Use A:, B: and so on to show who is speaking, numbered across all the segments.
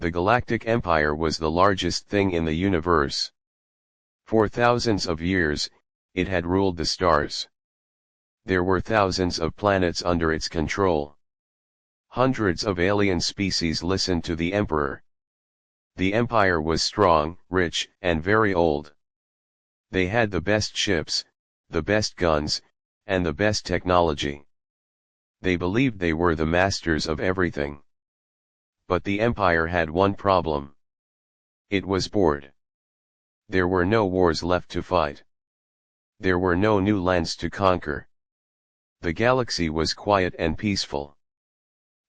A: The Galactic Empire was the largest thing in the universe. For thousands of years, it had ruled the stars. There were thousands of planets under its control. Hundreds of alien species listened to the Emperor. The Empire was strong, rich, and very old. They had the best ships, the best guns, and the best technology. They believed they were the masters of everything. But the Empire had one problem. It was bored. There were no wars left to fight. There were no new lands to conquer. The galaxy was quiet and peaceful.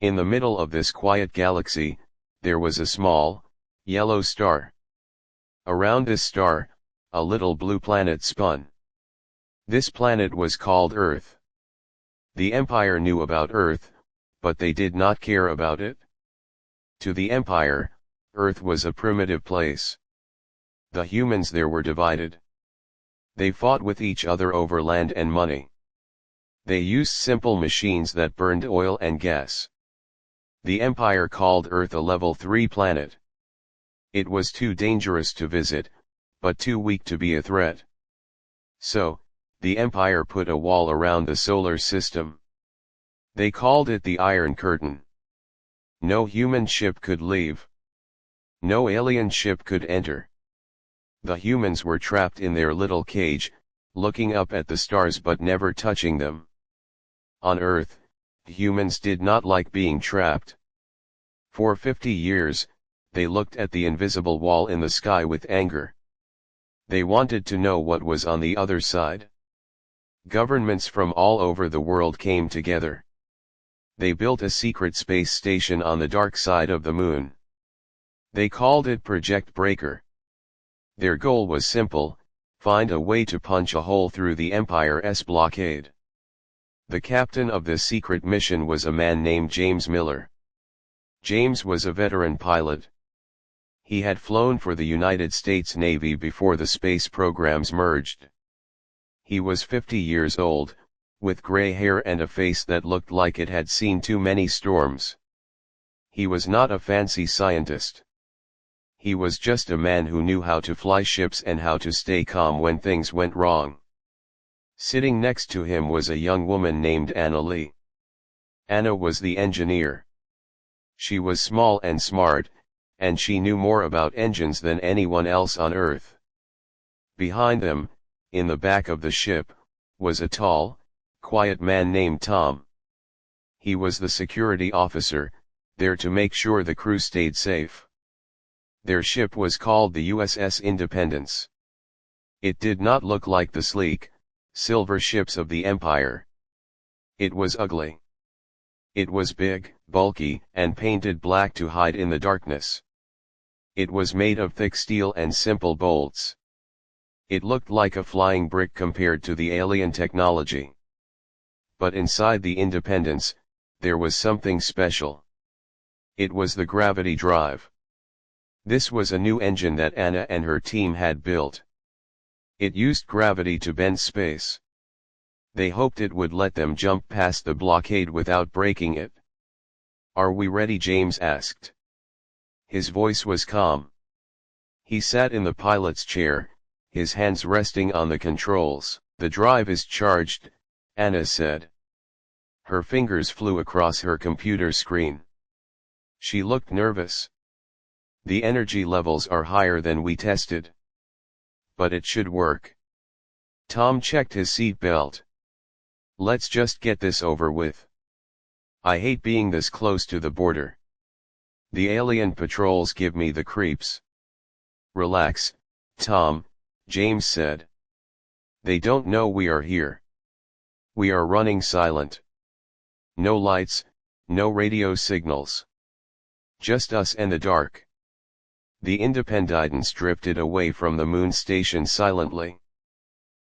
A: In the middle of this quiet galaxy, there was a small, yellow star. Around this star, a little blue planet spun. This planet was called Earth. The Empire knew about Earth, but they did not care about it. To the Empire, Earth was a primitive place. The humans there were divided. They fought with each other over land and money. They used simple machines that burned oil and gas. The Empire called Earth a level 3 planet. It was too dangerous to visit, but too weak to be a threat. So, the Empire put a wall around the solar system. They called it the Iron Curtain. No human ship could leave. No alien ship could enter. The humans were trapped in their little cage, looking up at the stars but never touching them. On Earth, humans did not like being trapped. For 50 years, they looked at the invisible wall in the sky with anger. They wanted to know what was on the other side. Governments from all over the world came together. They built a secret space station on the dark side of the moon. They called it Project Breaker. Their goal was simple: find a way to punch a hole through the Empire's blockade. The captain of this secret mission was a man named James Miller. James was a veteran pilot. He had flown for the United States Navy before the space programs merged. He was 50 years old, with gray hair and a face that looked like it had seen too many storms. He was not a fancy scientist. He was just a man who knew how to fly ships and how to stay calm when things went wrong. Sitting next to him was a young woman named Anna Lee. Anna was the engineer. She was small and smart, and she knew more about engines than anyone else on Earth. Behind them, in the back of the ship, was a tall, quiet man named Tom. He was the security officer, there to make sure the crew stayed safe. Their ship was called the USS Independence. It did not look like the sleek, silver ships of the Empire. It was ugly. It was big, bulky, and painted black to hide in the darkness. It was made of thick steel and simple bolts. It looked like a flying brick compared to the alien technology. But inside the Independence, there was something special. It was the gravity drive. This was a new engine that Anna and her team had built. It used gravity to bend space. They hoped it would let them jump past the blockade without breaking it. "Are we ready?" James asked. His voice was calm. He sat in the pilot's chair, his hands resting on the controls. "The drive is charged," Anna said. Her fingers flew across her computer screen. She looked nervous. "The energy levels are higher than we tested. But it should work." Tom checked his seat belt. "Let's just get this over with. I hate being this close to the border. The alien patrols give me the creeps." "Relax, Tom," James said. "They don't know we are here. We are running silent. No lights, no radio signals. Just us and the dark." The Independence drifted away from the moon station silently.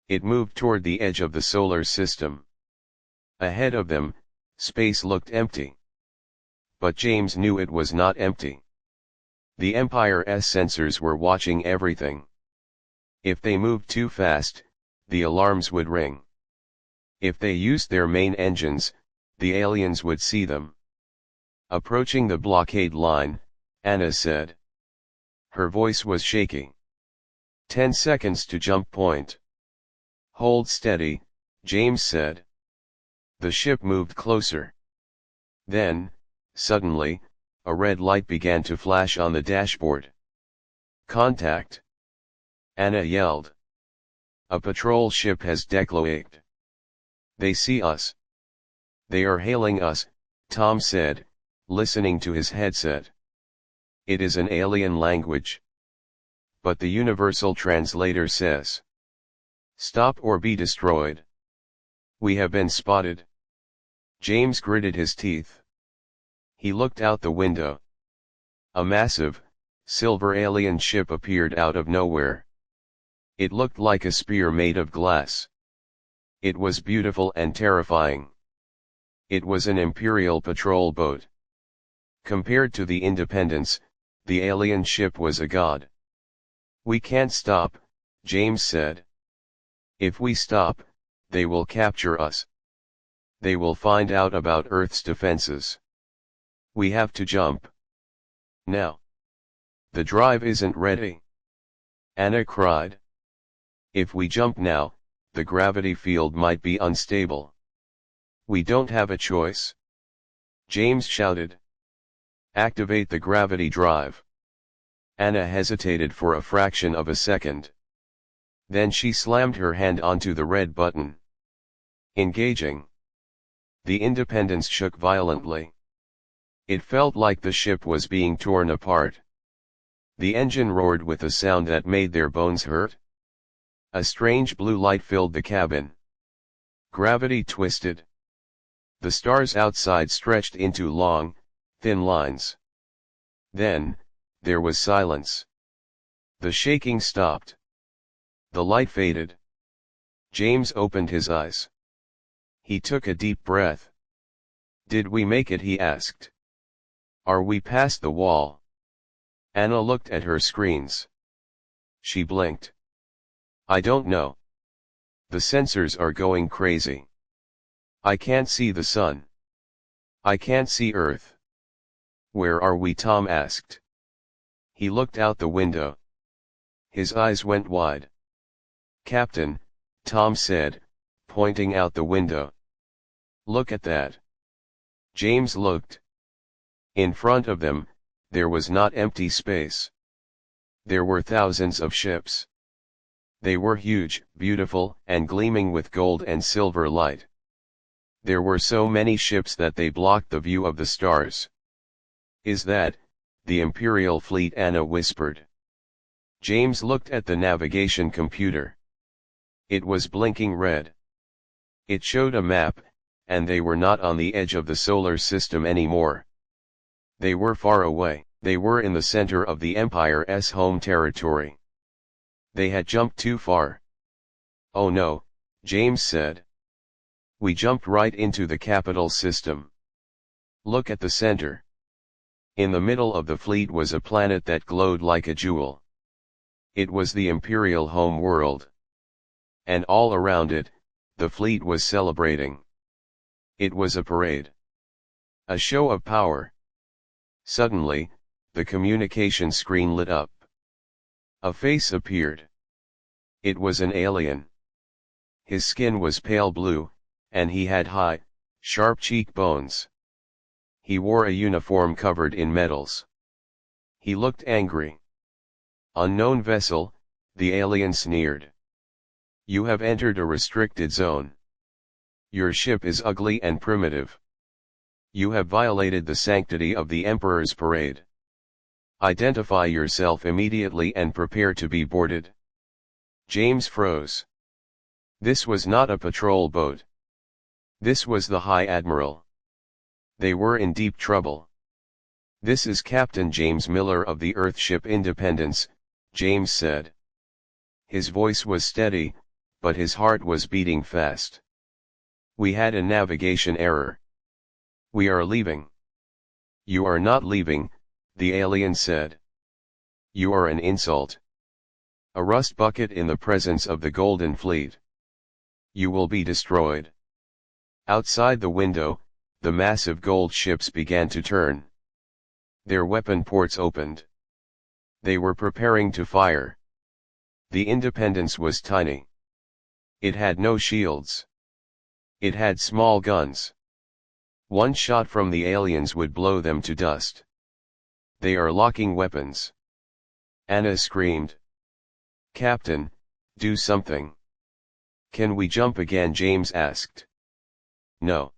A: It moved toward the edge of the solar system. Ahead of them, space looked empty. But James knew it was not empty. The Empire's sensors were watching everything. If they moved too fast, the alarms would ring. If they used their main engines, the aliens would see them. Approaching the blockade line, Anna said. Her voice was shaky. 10 seconds to jump point. Hold steady, James said. The ship moved closer. Then, suddenly, a red light began to flash on the dashboard. Contact! Anna yelled. A patrol ship has decloaked. They see us. They are hailing us, Tom said, listening to his headset. It is an alien language. But the universal translator says, stop or be destroyed. We have been spotted. James gritted his teeth. He looked out the window. A massive, silver alien ship appeared out of nowhere. It looked like a spear made of glass. It was beautiful and terrifying. It was an Imperial patrol boat. Compared to the Independence, the alien ship was a god. We can't stop, James said. If we stop, they will capture us. They will find out about Earth's defenses. We have to jump. Now. The drive isn't ready. Anna cried. If we jump now, the gravity field might be unstable. We don't have a choice. James shouted. Activate the gravity drive. Anna hesitated for a fraction of a second. Then she slammed her hand onto the red button. Engaging. The Independence shook violently. It felt like the ship was being torn apart. The engine roared with a sound that made their bones hurt. A strange blue light filled the cabin. Gravity twisted. The stars outside stretched into long, thin lines. Then, there was silence. The shaking stopped. The light faded. James opened his eyes. He took a deep breath. Did we make it? He asked. Are we past the wall? Anna looked at her screens. She blinked. I don't know. The sensors are going crazy. I can't see the sun. I can't see Earth. Where are we? Tom asked. He looked out the window. His eyes went wide. Captain, Tom said, pointing out the window. Look at that. James looked. In front of them, there was not empty space. There were thousands of ships. They were huge, beautiful, and gleaming with gold and silver light. There were so many ships that they blocked the view of the stars. Is that the Imperial fleet? Anna whispered. James looked at the navigation computer. It was blinking red. It showed a map, and they were not on the edge of the solar system anymore. They were far away. They were in the center of the Empire's home territory. They had jumped too far. Oh no, James said. We jumped right into the capital system. Look at the center. In the middle of the fleet was a planet that glowed like a jewel. It was the Imperial home world. And all around it, the fleet was celebrating. It was a parade. A show of power. Suddenly, the communication screen lit up. A face appeared. It was an alien. His skin was pale blue, and he had high, sharp cheekbones. He wore a uniform covered in medals. He looked angry. Unknown vessel, the alien sneered. You have entered a restricted zone. Your ship is ugly and primitive. You have violated the sanctity of the Emperor's parade. Identify yourself immediately and prepare to be boarded. James froze. This was not a patrol boat. This was the High Admiral. They were in deep trouble. This is Captain James Miller of the Earthship Independence, James said. His voice was steady, but his heart was beating fast. We had a navigation error. We are leaving. You are not leaving, the alien said. You are an insult. A rust bucket in the presence of the Golden Fleet. You will be destroyed. Outside the window, the massive gold ships began to turn. Their weapon ports opened. They were preparing to fire. The Independence was tiny. It had no shields. It had small guns. One shot from the aliens would blow them to dust. They are locking weapons. Anna screamed. Captain, do something. Can we jump again? James asked. No.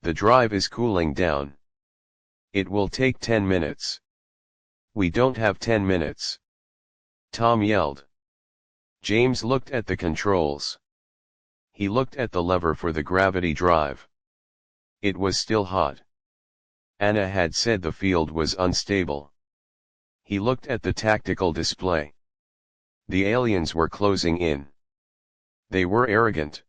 A: The drive is cooling down. It will take 10 minutes. We don't have 10 minutes. Tom yelled. James looked at the controls. He looked at the lever for the gravity drive. It was still hot. Anna had said the field was unstable. He looked at the tactical display. The aliens were closing in. They were arrogant.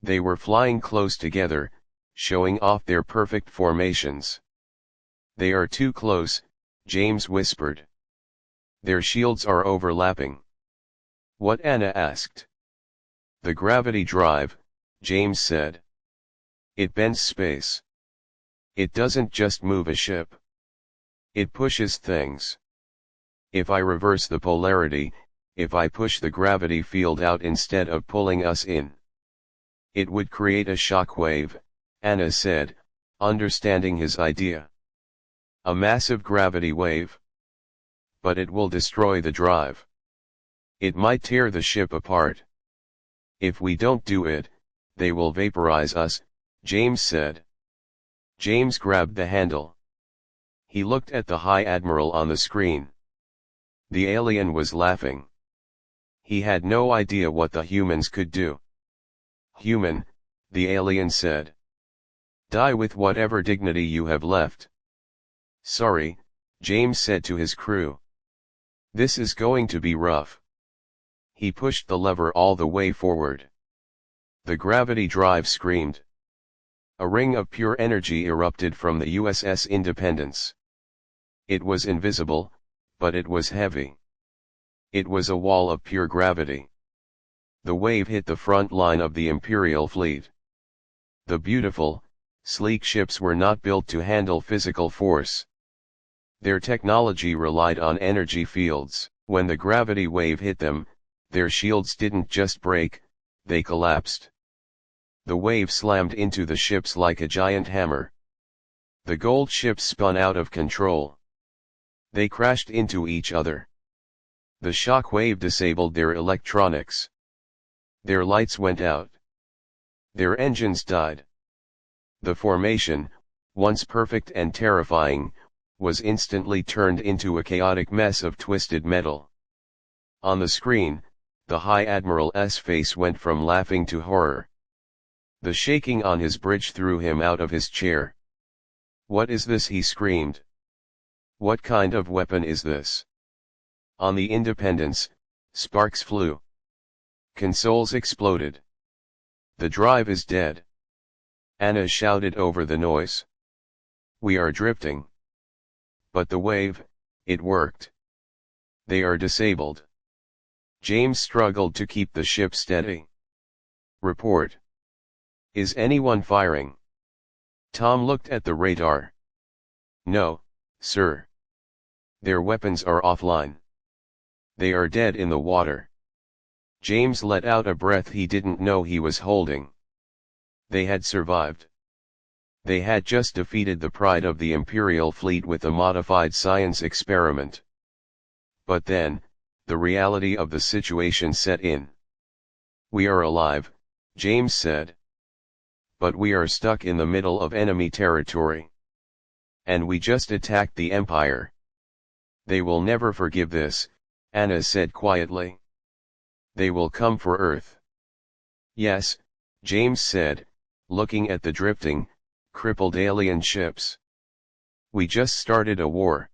A: They were flying close together, showing off their perfect formations. They are too close, James whispered. Their shields are overlapping. What? Anna asked. The gravity drive, James said. It bends space. It doesn't just move a ship. It pushes things. If I reverse the polarity, if I push the gravity field out instead of pulling us in, it would create a shockwave, Anna said, understanding his idea. A massive gravity wave. But it will destroy the drive. It might tear the ship apart. If we don't do it, they will vaporize us, James said. James grabbed the handle. He looked at the High Admiral on the screen. The alien was laughing. He had no idea what the humans could do. Human, the alien said. Die with whatever dignity you have left. Sorry, James said to his crew. This is going to be rough. He pushed the lever all the way forward. The gravity drive screamed. A ring of pure energy erupted from the USS Independence. It was invisible, but it was heavy. It was a wall of pure gravity. The wave hit the front line of the Imperial fleet. The beautiful, sleek ships were not built to handle physical force. Their technology relied on energy fields. When the gravity wave hit them, their shields didn't just break, they collapsed. The wave slammed into the ships like a giant hammer. The gold ships spun out of control. They crashed into each other. The shock wave disabled their electronics. Their lights went out. Their engines died. The formation, once perfect and terrifying, was instantly turned into a chaotic mess of twisted metal. On the screen, the High Admiral's face went from laughing to horror. The shaking on his bridge threw him out of his chair. What is this? He screamed. What kind of weapon is this? On the Independence, sparks flew. Consoles exploded. The drive is dead. Anna shouted over the noise. We are drifting. But the wave, it worked. They are disabled. James struggled to keep the ship steady. Report. Is anyone firing? Tom looked at the radar. No, sir. Their weapons are offline. They are dead in the water. James let out a breath he didn't know he was holding. They had survived. They had just defeated the pride of the Imperial fleet with a modified science experiment. But then, the reality of the situation set in. We are alive, James said. But we are stuck in the middle of enemy territory. And we just attacked the Empire. They will never forgive this, Anna said quietly. They will come for Earth. Yes, James said, looking at the drifting, crippled alien ships. We just started a war.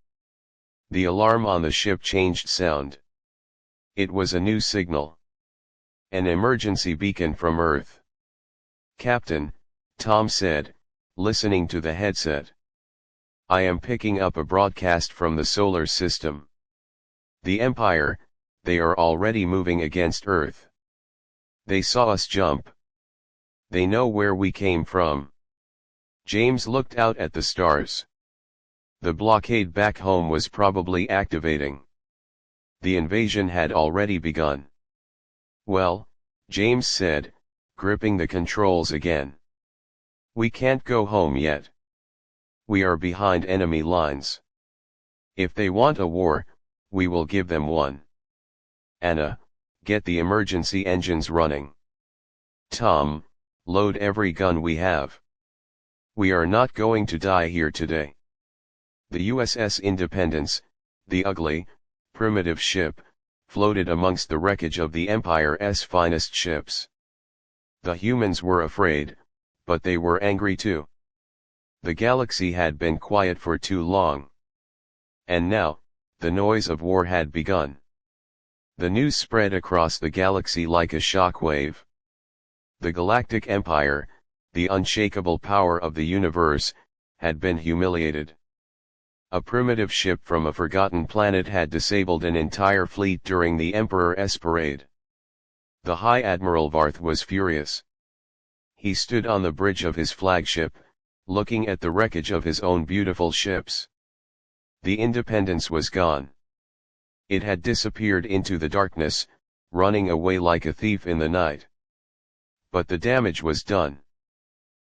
A: The alarm on the ship changed sound. It was a new signal. An emergency beacon from Earth. Captain, Tom said, listening to the headset. I am picking up a broadcast from the solar system. The Empire, they are already moving against Earth. They saw us jump. They know where we came from. James looked out at the stars. The blockade back home was probably activating. The invasion had already begun. Well, James said, gripping the controls again. We can't go home yet. We are behind enemy lines. If they want a war, we will give them one. Anna, get the emergency engines running. Tom, load every gun we have. We are not going to die here today. The USS Independence, the ugly, primitive ship, floated amongst the wreckage of the Empire's finest ships. The humans were afraid, but they were angry too. The galaxy had been quiet for too long. And now, the noise of war had begun. The news spread across the galaxy like a shockwave. The Galactic Empire, the unshakable power of the universe, had been humiliated. A primitive ship from a forgotten planet had disabled an entire fleet during the Emperor's parade. The High Admiral Varth was furious. He stood on the bridge of his flagship, looking at the wreckage of his own beautiful ships. The Independence was gone. It had disappeared into the darkness, running away like a thief in the night. But the damage was done.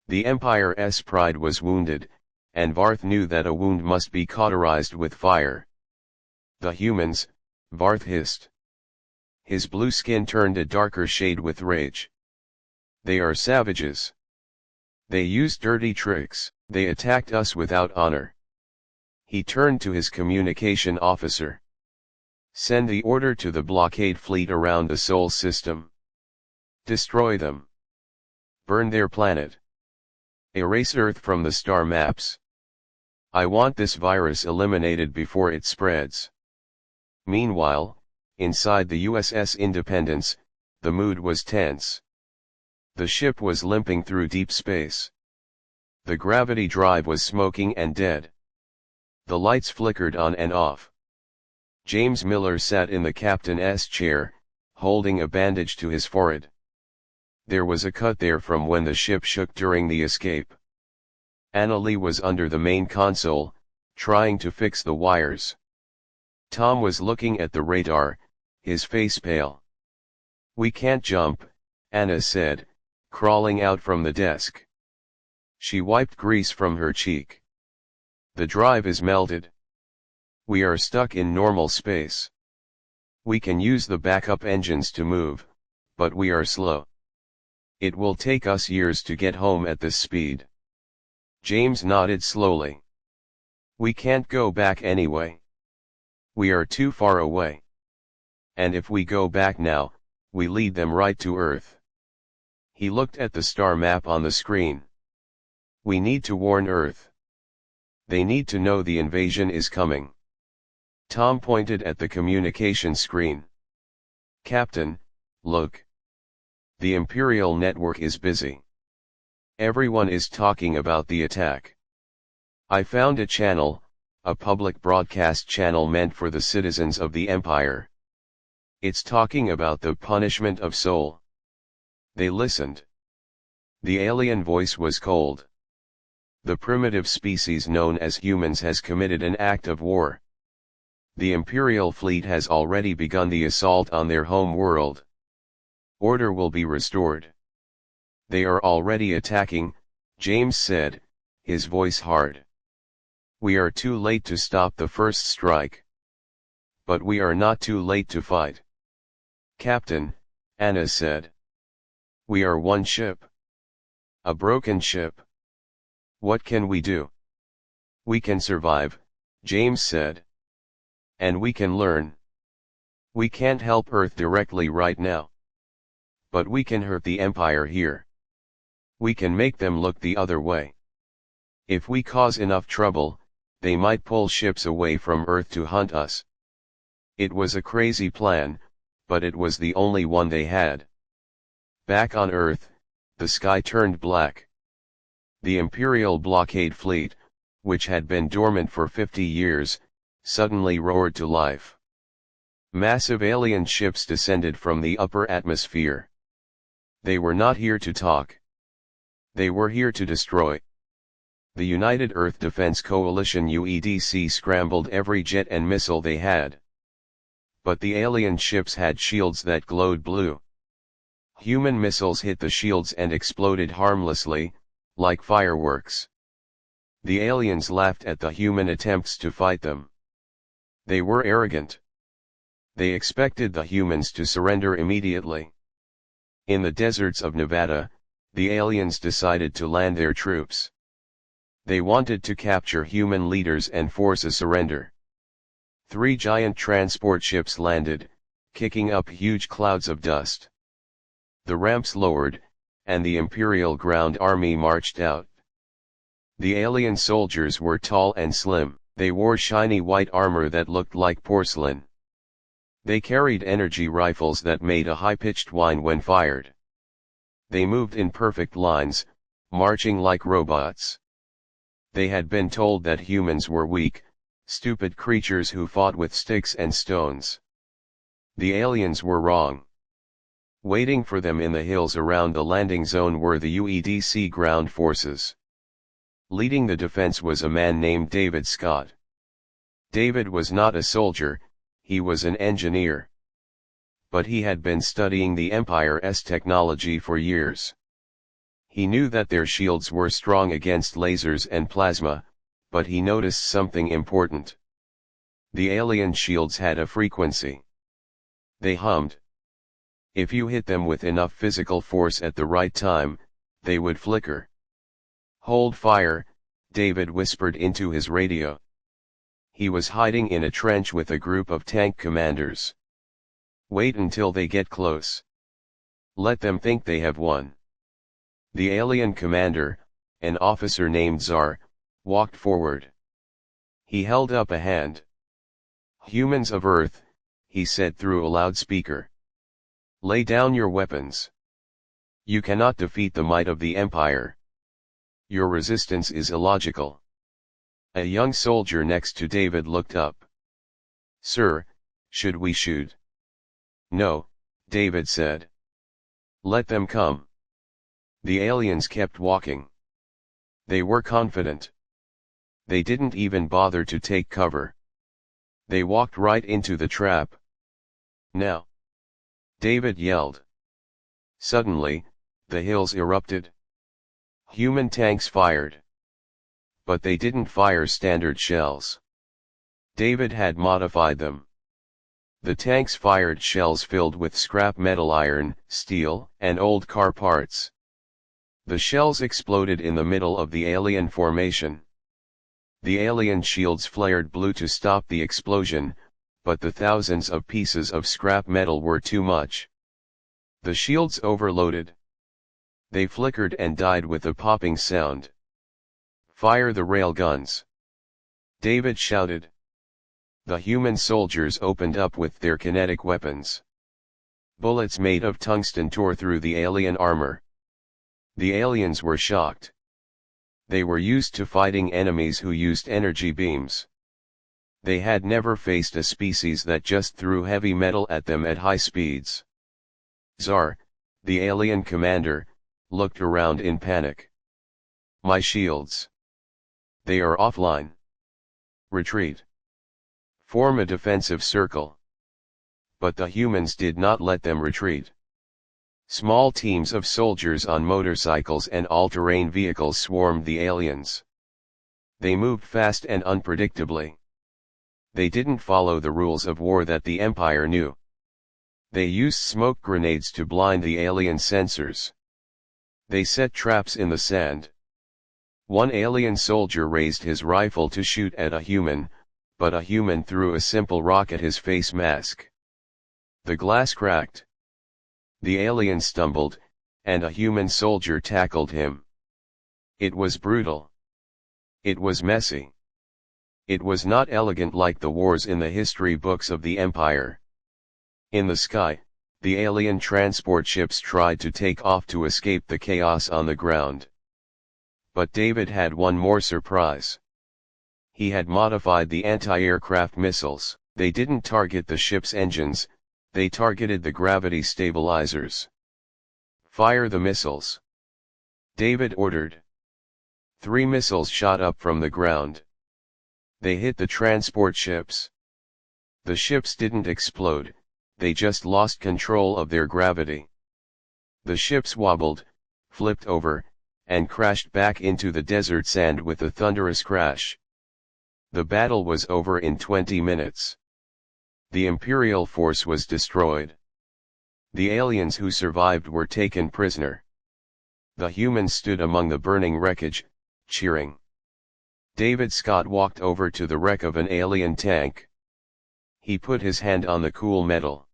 A: The Empire's pride was wounded, and Varth knew that a wound must be cauterized with fire. The humans, Varth hissed. His blue skin turned a darker shade with rage. They are savages. They use dirty tricks. They attacked us without honor. He turned to his communication officer. Send the order to the blockade fleet around the Sol system. Destroy them. Burn their planet. Erase Earth from the star maps. I want this virus eliminated before it spreads. Meanwhile, inside the USS Independence, the mood was tense. The ship was limping through deep space. The gravity drive was smoking and dead. The lights flickered on and off. James Miller sat in the captain's chair, holding a bandage to his forehead. There was a cut there from when the ship shook during the escape. Annalee was under the main console, trying to fix the wires. Tom was looking at the radar, his face pale. We can't jump, Anna said, crawling out from the desk. She wiped grease from her cheek. The drive is melted. We are stuck in normal space. We can use the backup engines to move, but we are slow. It will take us years to get home at this speed. James nodded slowly. We can't go back anyway. We are too far away. And if we go back now, we lead them right to Earth. He looked at the star map on the screen. We need to warn Earth. They need to know the invasion is coming. Tom pointed at the communication screen. Captain, look. The Imperial network is busy. Everyone is talking about the attack. I found a channel, a public broadcast channel meant for the citizens of the Empire. It's talking about the punishment of Sol. They listened. The alien voice was cold. The primitive species known as humans has committed an act of war. The Imperial fleet has already begun the assault on their home world. Order will be restored. They are already attacking, James said, his voice hard. We are too late to stop the first strike. But we are not too late to fight. Captain, Anna said. We are one ship. A broken ship. What can we do? We can survive, James said. And we can learn. We can't help Earth directly right now. But we can hurt the Empire here. We can make them look the other way. If we cause enough trouble, they might pull ships away from Earth to hunt us. It was a crazy plan, but it was the only one they had. Back on Earth, the sky turned black. The Imperial blockade fleet, which had been dormant for 50 years, suddenly roared to life. Massive alien ships descended from the upper atmosphere. They were not here to talk. They were here to destroy. The United Earth Defense Coalition UEDC scrambled every jet and missile they had. But the alien ships had shields that glowed blue. Human missiles hit the shields and exploded harmlessly, like fireworks. The aliens laughed at the human attempts to fight them. They were arrogant. They expected the humans to surrender immediately. In the deserts of Nevada, the aliens decided to land their troops. They wanted to capture human leaders and force a surrender. 3 giant transport ships landed, kicking up huge clouds of dust. The ramps lowered, and the Imperial Ground Army marched out. The alien soldiers were tall and slim. They wore shiny white armor that looked like porcelain. They carried energy rifles that made a high-pitched whine when fired. They moved in perfect lines, marching like robots. They had been told that humans were weak, stupid creatures who fought with sticks and stones. The aliens were wrong. Waiting for them in the hills around the landing zone were the UEDC ground forces. Leading the defense was a man named David Scott. David was not a soldier, he was an engineer. But he had been studying the Empire's technology for years. He knew that their shields were strong against lasers and plasma, but he noticed something important. The alien shields had a frequency. They hummed. If you hit them with enough physical force at the right time, they would flicker. "Hold fire," David whispered into his radio. He was hiding in a trench with a group of tank commanders. "Wait until they get close. Let them think they have won." The alien commander, an officer named Tsar, walked forward. He held up a hand. "Humans of Earth," he said through a loudspeaker. "Lay down your weapons. You cannot defeat the might of the Empire. Your resistance is illogical." A young soldier next to David looked up. "Sir, should we shoot?" "No," David said. "Let them come." The aliens kept walking. They were confident. They didn't even bother to take cover. They walked right into the trap. "Now!" David yelled. Suddenly, the hills erupted. Human tanks fired. But they didn't fire standard shells. David had modified them. The tanks fired shells filled with scrap metal, iron, steel, and old car parts. The shells exploded in the middle of the alien formation. The alien shields flared blue to stop the explosion, but the thousands of pieces of scrap metal were too much. The shields overloaded. They flickered and died with a popping sound. "Fire the railguns!" David shouted. The human soldiers opened up with their kinetic weapons. Bullets made of tungsten tore through the alien armor. The aliens were shocked. They were used to fighting enemies who used energy beams. They had never faced a species that just threw heavy metal at them at high speeds. Tsar, the alien commander, looked around in panic. "My shields. They are offline. Retreat. Form a defensive circle." But the humans did not let them retreat. Small teams of soldiers on motorcycles and all-terrain vehicles swarmed the aliens. They moved fast and unpredictably. They didn't follow the rules of war that the Empire knew. They used smoke grenades to blind the alien sensors. They set traps in the sand. One alien soldier raised his rifle to shoot at a human, but a human threw a simple rock at his face mask. The glass cracked. The alien stumbled, and a human soldier tackled him. It was brutal. It was messy. It was not elegant like the wars in the history books of the Empire. In the sky, the alien transport ships tried to take off to escape the chaos on the ground. But David had one more surprise. He had modified the anti-aircraft missiles. They didn't target the ship's engines, they targeted the gravity stabilizers. "Fire the missiles!" David ordered. 3 missiles shot up from the ground. They hit the transport ships. The ships didn't explode, they just lost control of their gravity. The ships wobbled, flipped over, and crashed back into the desert sand with a thunderous crash. The battle was over in 20 minutes. The Imperial force was destroyed. The aliens who survived were taken prisoner. The humans stood among the burning wreckage, cheering. David Scott walked over to the wreck of an alien tank. He put his hand on the cool metal.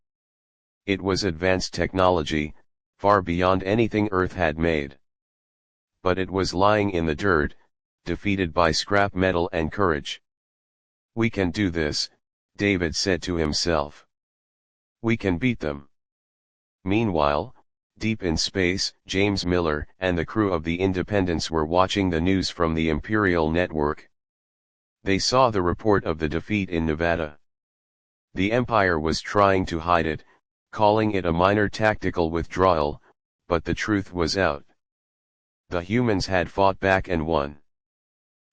A: It was advanced technology, far beyond anything Earth had made. But it was lying in the dirt, defeated by scrap metal and courage. "We can do this," David said to himself. "We can beat them." Meanwhile, deep in space, James Miller and the crew of the Independence were watching the news from the Imperial network. They saw the report of the defeat in Nevada. The Empire was trying to hide it, calling it a minor tactical withdrawal, but the truth was out. The humans had fought back and won.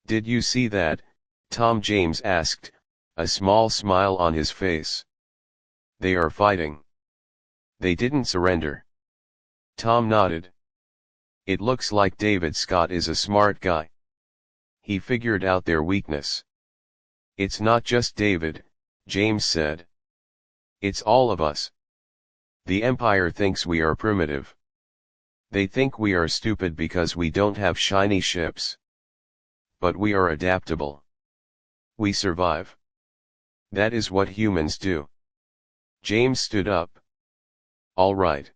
A: "Did you see that?" Tom James asked, a small smile on his face. "They are fighting. They didn't surrender." Tom nodded. "It looks like David Scott is a smart guy. He figured out their weakness." "It's not just David," James said. "It's all of us. The Empire thinks we are primitive. They think we are stupid because we don't have shiny ships. But we are adaptable. We survive. That is what humans do." James stood up. "All right.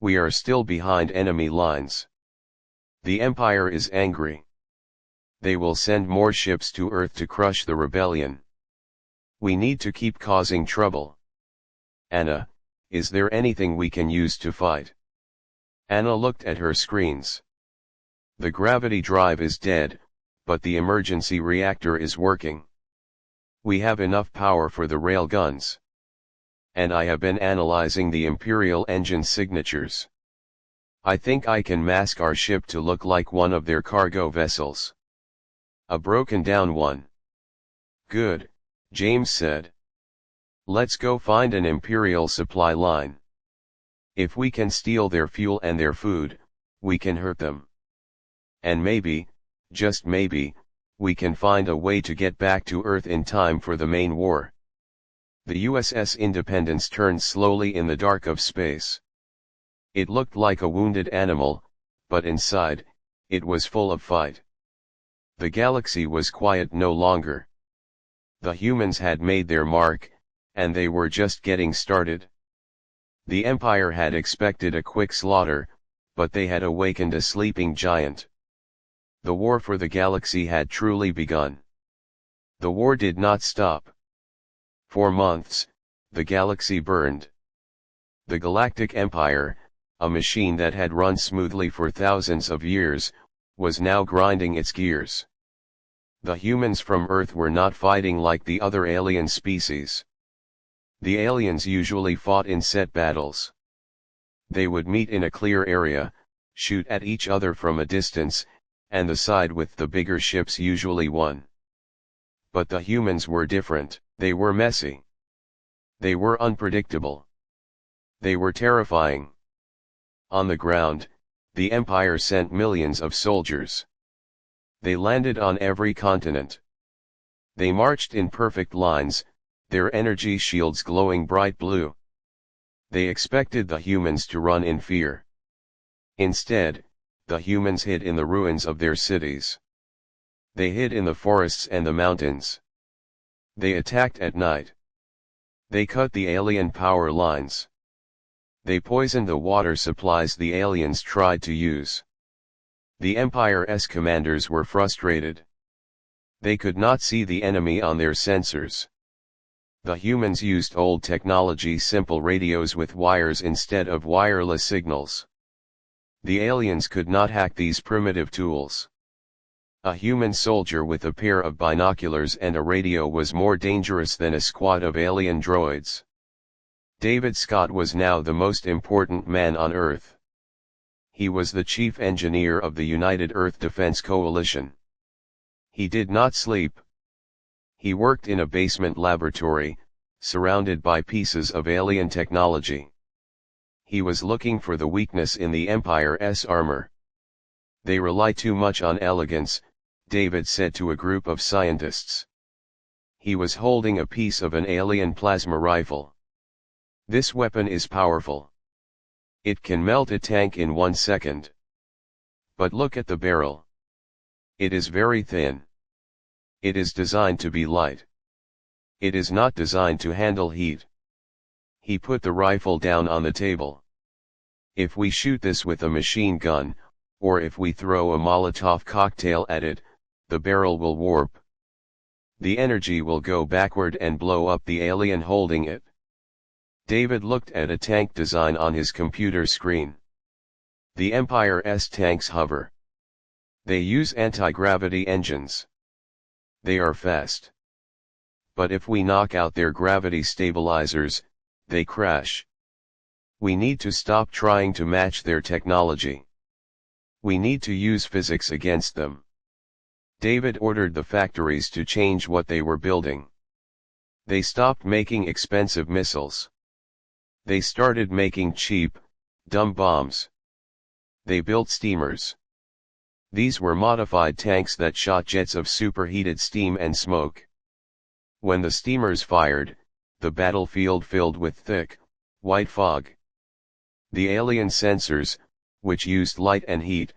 A: We are still behind enemy lines. The Empire is angry. They will send more ships to Earth to crush the rebellion. We need to keep causing trouble. Anna, is there anything we can use to fight?" Anna looked at her screens. "The gravity drive is dead, but the emergency reactor is working. We have enough power for the rail guns. And I have been analyzing the Imperial engine signatures. I think I can mask our ship to look like one of their cargo vessels. A broken down one." "Good," James said. "Let's go find an Imperial supply line. If we can steal their fuel and their food, we can hurt them. And maybe, just maybe, we can find a way to get back to Earth in time for the main war." The USS Independence turned slowly in the dark of space. It looked like a wounded animal, but inside, it was full of fight. The galaxy was quiet no longer. The humans had made their mark, and they were just getting started. The Empire had expected a quick slaughter, but they had awakened a sleeping giant. The war for the galaxy had truly begun. The war did not stop. For months, the galaxy burned. The Galactic Empire, a machine that had run smoothly for thousands of years, was now grinding its gears. The humans from Earth were not fighting like the other alien species. The aliens usually fought in set battles. They would meet in a clear area, shoot at each other from a distance, and the side with the bigger ships usually won. But the humans were different. They were messy. They were unpredictable. They were terrifying. On the ground, the Empire sent millions of soldiers. They landed on every continent. They marched in perfect lines, their energy shields glowing bright blue. They expected the humans to run in fear. Instead, the humans hid in the ruins of their cities. They hid in the forests and the mountains. They attacked at night. They cut the alien power lines. They poisoned the water supplies the aliens tried to use. The Empire's commanders were frustrated. They could not see the enemy on their sensors. The humans used old technology, simple radios with wires instead of wireless signals. The aliens could not hack these primitive tools. A human soldier with a pair of binoculars and a radio was more dangerous than a squad of alien droids. David Scott was now the most important man on Earth. He was the chief engineer of the United Earth Defense Coalition. He did not sleep. He worked in a basement laboratory, surrounded by pieces of alien technology. He was looking for the weakness in the Empire's armor. They rely too much on elegance, David said to a group of scientists. He was holding a piece of an alien plasma rifle. This weapon is powerful. It can melt a tank in 1 second. But look at the barrel. It is very thin. It is designed to be light. It is not designed to handle heat. He put the rifle down on the table. If we shoot this with a machine gun, or if we throw a Molotov cocktail at it, the barrel will warp. The energy will go backward and blow up the alien holding it. David looked at a tank design on his computer screen. The Empire's tanks hover. They use anti-gravity engines. They are fast. But if we knock out their gravity stabilizers, they crash. We need to stop trying to match their technology. We need to use physics against them. David ordered the factories to change what they were building. They stopped making expensive missiles. They started making cheap, dumb bombs. They built steamers. These were modified tanks that shot jets of superheated steam and smoke. When the steamers fired, the battlefield filled with thick, white fog. The alien sensors, which used light and heat,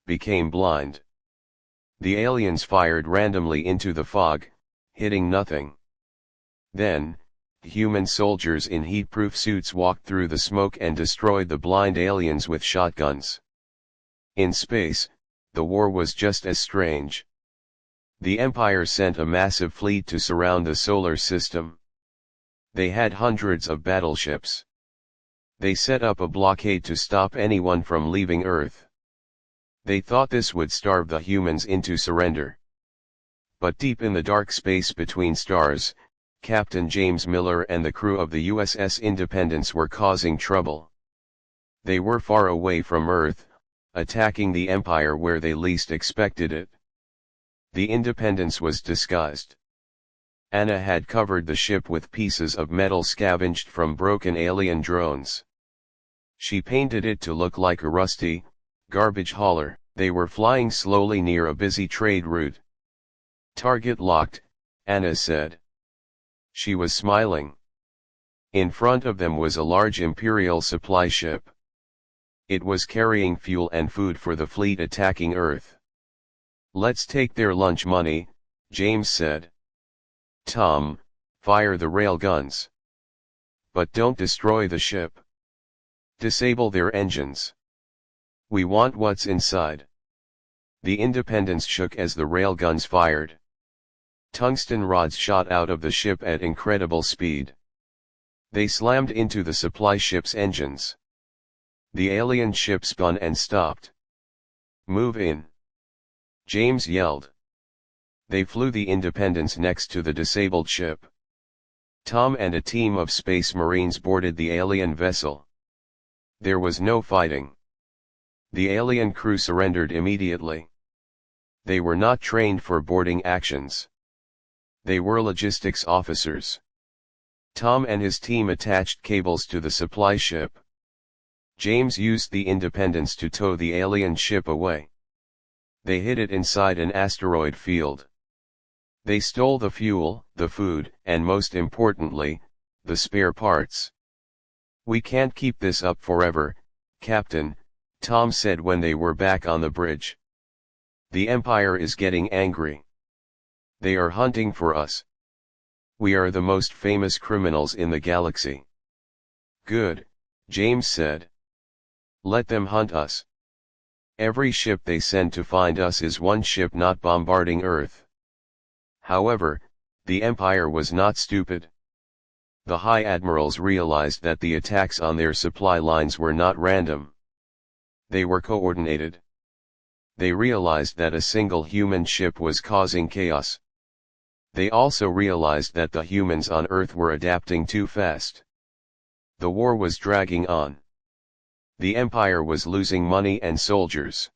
A: became blind. The aliens fired randomly into the fog, hitting nothing. Then, human soldiers in heat-proof suits walked through the smoke and destroyed the blind aliens with shotguns. In space, the war was just as strange. The Empire sent a massive fleet to surround the solar system. They had hundreds of battleships. They set up a blockade to stop anyone from leaving Earth. They thought this would starve the humans into surrender. But deep in the dark space between stars, Captain James Miller and the crew of the USS Independence were causing trouble. They were far away from Earth, attacking the Empire where they least expected it. The Independence was disguised. Anna had covered the ship with pieces of metal scavenged from broken alien drones. She painted it to look like a rusty, garbage hauler. They were flying slowly near a busy trade route. "Target locked," Anna said. She was smiling. In front of them was a large Imperial supply ship. It was carrying fuel and food for the fleet attacking Earth. "Let's take their lunch money," James said. "Tom, fire the railguns. But don't destroy the ship. Disable their engines. We want what's inside." The Independence shook as the railguns fired. Tungsten rods shot out of the ship at incredible speed. They slammed into the supply ship's engines. The alien ship spun and stopped. "Move in," James yelled. They flew the Independence next to the disabled ship. Tom and a team of Space Marines boarded the alien vessel. There was no fighting. The alien crew surrendered immediately. They were not trained for boarding actions. They were logistics officers. Tom and his team attached cables to the supply ship. James used the Independence to tow the alien ship away. They hid it inside an asteroid field. They stole the fuel, the food, and most importantly, the spare parts. "We can't keep this up forever, Captain," Tom said when they were back on the bridge. "The Empire is getting angry. They are hunting for us. We are the most famous criminals in the galaxy." "Good," James said. "Let them hunt us. Every ship they send to find us is one ship not bombarding Earth." However, the Empire was not stupid. The High Admirals realized that the attacks on their supply lines were not random. They were coordinated. They realized that a single human ship was causing chaos. They also realized that the humans on Earth were adapting too fast. The war was dragging on. The Empire was losing money and soldiers.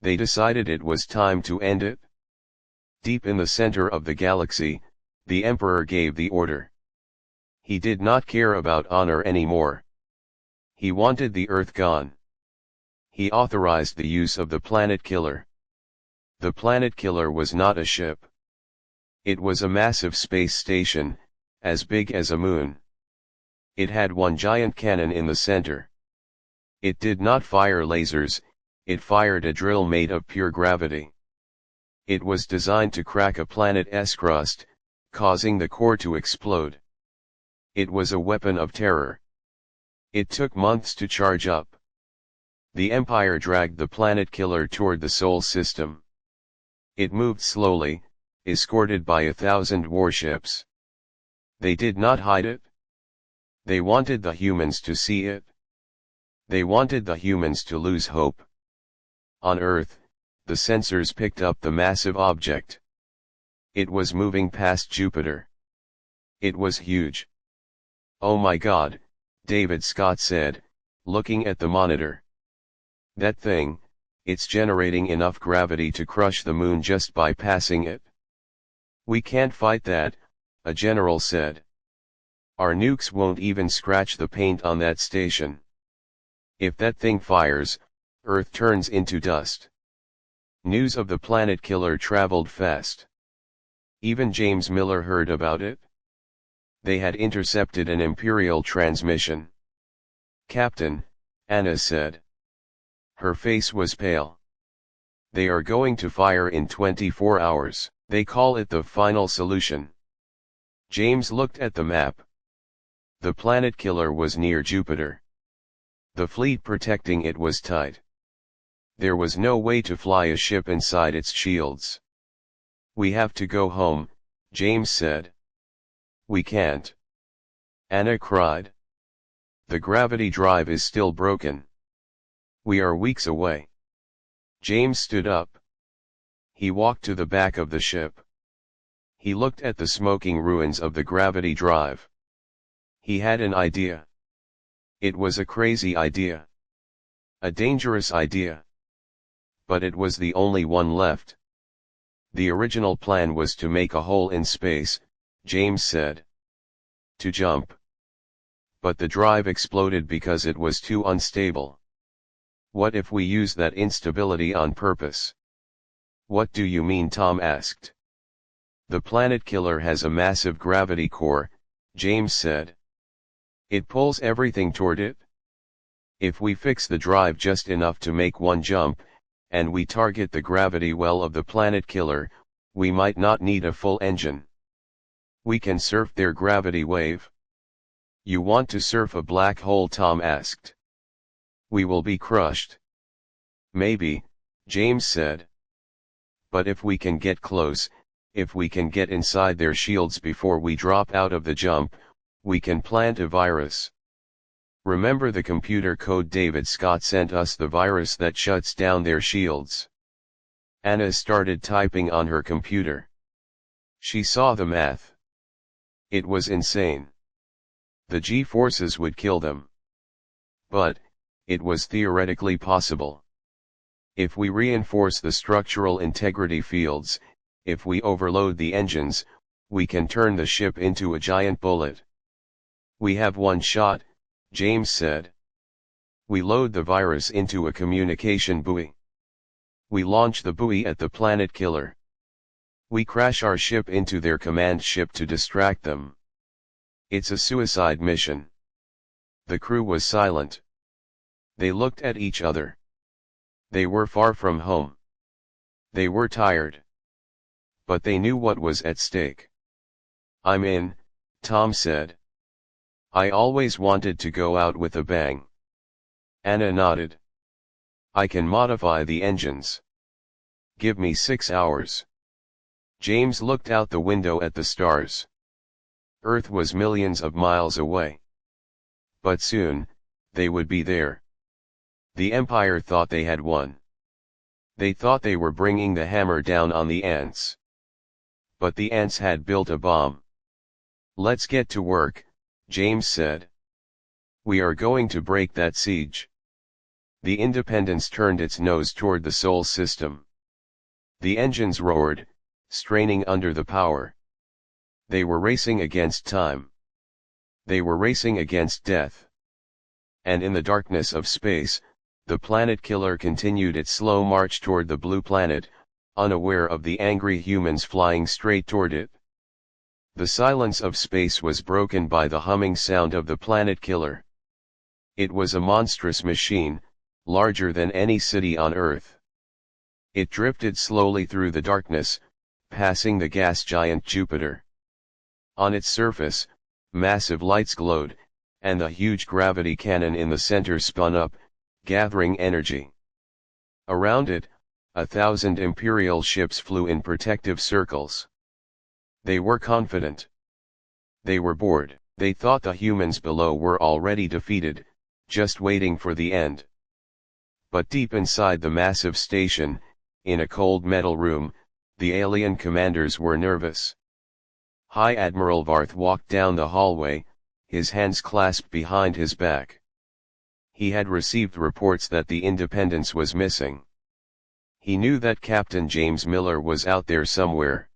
A: They decided it was time to end it. Deep in the center of the galaxy, the Emperor gave the order. He did not care about honor anymore. He wanted the Earth gone. He authorized the use of the Planet Killer. The Planet Killer was not a ship. It was a massive space station, as big as a moon. It had one giant cannon in the center. It did not fire lasers, it fired a drill made of pure gravity. It was designed to crack a planet's crust, causing the core to explode. It was a weapon of terror. It took months to charge up. The Empire dragged the Planet Killer toward the Sol system. It moved slowly, escorted by 1,000 warships. They did not hide it. They wanted the humans to see it. They wanted the humans to lose hope. On Earth, the sensors picked up the massive object. It was moving past Jupiter. It was huge. "Oh my God," David Scott said, looking at the monitor. "That thing, it's generating enough gravity to crush the moon just by passing it." "We can't fight that," a general said. "Our nukes won't even scratch the paint on that station. If that thing fires, Earth turns into dust." News of the Planet Killer traveled fast. Even James Miller heard about it. They had intercepted an Imperial transmission. "Captain," Anna said. Her face was pale. "They are going to fire in 24 hours. They call it the final solution." James looked at the map. The Planet Killer was near Jupiter. The fleet protecting it was tight. There was no way to fly a ship inside its shields. "We have to go home," James said. "We can't," Anna cried. "The gravity drive is still broken. We are weeks away." James stood up. He walked to the back of the ship. He looked at the smoking ruins of the gravity drive. He had an idea. It was a crazy idea. A dangerous idea. But it was the only one left. The original plan was to make a hole in space, James said. To jump. But the drive exploded because it was too unstable. "What if we use that instability on purpose?" "What do you mean?" Tom asked. "The Planet Killer has a massive gravity core," James said. "It pulls everything toward it. If we fix the drive just enough to make one jump, and we target the gravity well of the Planet Killer, we might not need a full engine. We can surf their gravity wave." "You want to surf a black hole?" Tom asked. "We will be crushed." "Maybe," James said. "But if we can get close, if we can get inside their shields before we drop out of the jump, we can plant a virus. Remember the computer code David Scott sent us, the virus that shuts down their shields?" Anna started typing on her computer. She saw the math. It was insane. The G-forces would kill them. But, it was theoretically possible. If we reinforce the structural integrity fields, if we overload the engines, we can turn the ship into a giant bullet. "We have one shot," James said. "We load the virus into a communication buoy. We launch the buoy at the Planet Killer. We crash our ship into their command ship to distract them. It's a suicide mission." The crew was silent. They looked at each other. They were far from home. They were tired. But they knew what was at stake. "I'm in," Tom said. "I always wanted to go out with a bang." Anna nodded. "I can modify the engines. Give me 6 hours." James looked out the window at the stars. Earth was millions of miles away. But soon, they would be there. The Empire thought they had won. They thought they were bringing the hammer down on the ants. But the ants had built a bomb. "Let's get to work," James said. "We are going to break that siege." The Independence turned its nose toward the Sol system. The engines roared, straining under the power. They were racing against time. They were racing against death. And in the darkness of space, the planet killer continued its slow march toward the blue planet, unaware of the angry humans flying straight toward it. The silence of space was broken by the humming sound of the planet killer. It was a monstrous machine, larger than any city on Earth. It drifted slowly through the darkness, passing the gas giant Jupiter. On its surface, massive lights glowed, and the huge gravity cannon in the center spun up, gathering energy. Around it, 1,000 Imperial ships flew in protective circles. They were confident. They were bored. They thought the humans below were already defeated, just waiting for the end. But deep inside the massive station, in a cold metal room, the alien commanders were nervous. High Admiral Varth walked down the hallway, his hands clasped behind his back. He had received reports that the Independence was missing. He knew that Captain James Miller was out there somewhere.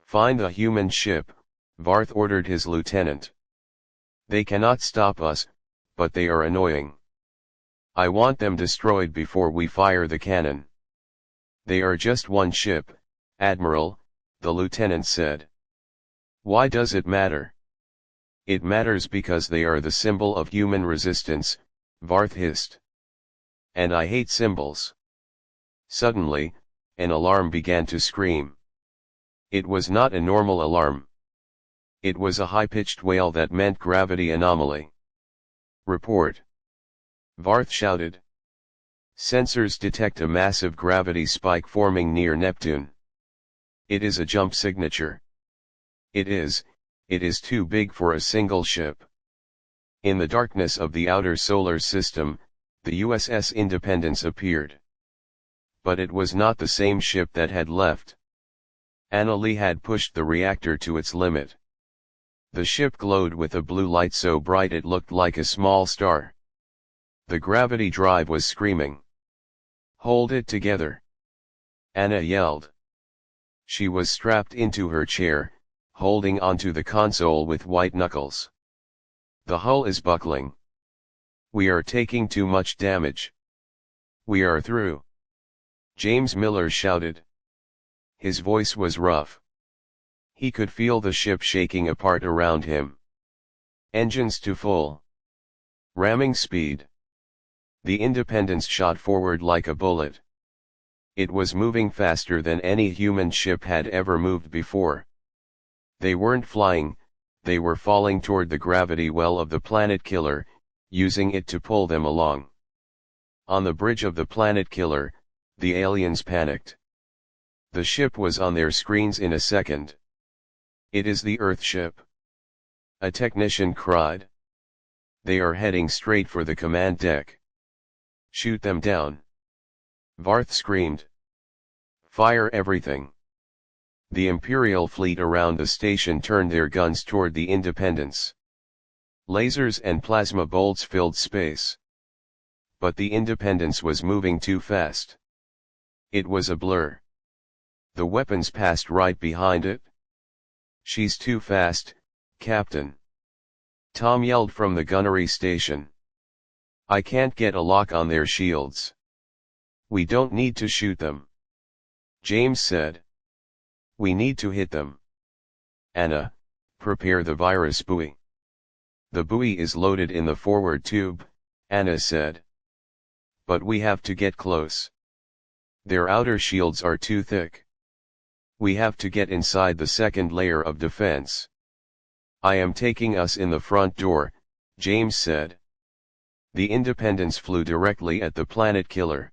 A: "Find the human ship," Varth ordered his lieutenant. "They cannot stop us, but they are annoying. I want them destroyed before we fire the cannon." "They are just one ship, Admiral," the lieutenant said. "Why does it matter?" "It matters because they are the symbol of human resistance," Varth hissed. "And I hate symbols." Suddenly, an alarm began to scream. It was not a normal alarm. It was a high-pitched wail that meant gravity anomaly. "Report!" Varth shouted. "Sensors detect a massive gravity spike forming near Neptune. It is a jump signature. It is too big for a single ship." In the darkness of the outer solar system, the USS Independence appeared. But it was not the same ship that had left. Annalee had pushed the reactor to its limit. The ship glowed with a blue light so bright it looked like a small star. The gravity drive was screaming. "Hold it together!" Anna yelled. She was strapped into her chair, holding onto the console with white knuckles. "The hull is buckling. We are taking too much damage. We are through," James Miller shouted. His voice was rough. He could feel the ship shaking apart around him. "Engines to full. Ramming speed." The Independence shot forward like a bullet. It was moving faster than any human ship had ever moved before. They weren't flying, they were falling toward the gravity well of the planet killer, using it to pull them along. On the bridge of the planet killer, the aliens panicked. The ship was on their screens in a second. "It is the Earth ship," a technician cried. "They are heading straight for the command deck. Shoot them down." Varth screamed. "Fire everything." The Imperial fleet around the station turned their guns toward the Independence. Lasers and plasma bolts filled space. But the Independence was moving too fast. It was a blur. The weapons passed right behind it. "She's too fast, Captain," Tom yelled from the gunnery station. "I can't get a lock on their shields." "We don't need to shoot them," James said. "We need to hit them." "Anna, prepare the virus buoy." "The buoy is loaded in the forward tube," Anna said. "But we have to get close. Their outer shields are too thick. We have to get inside the second layer of defense." "I am taking us in the front door," James said. The Independence flew directly at the planet killer.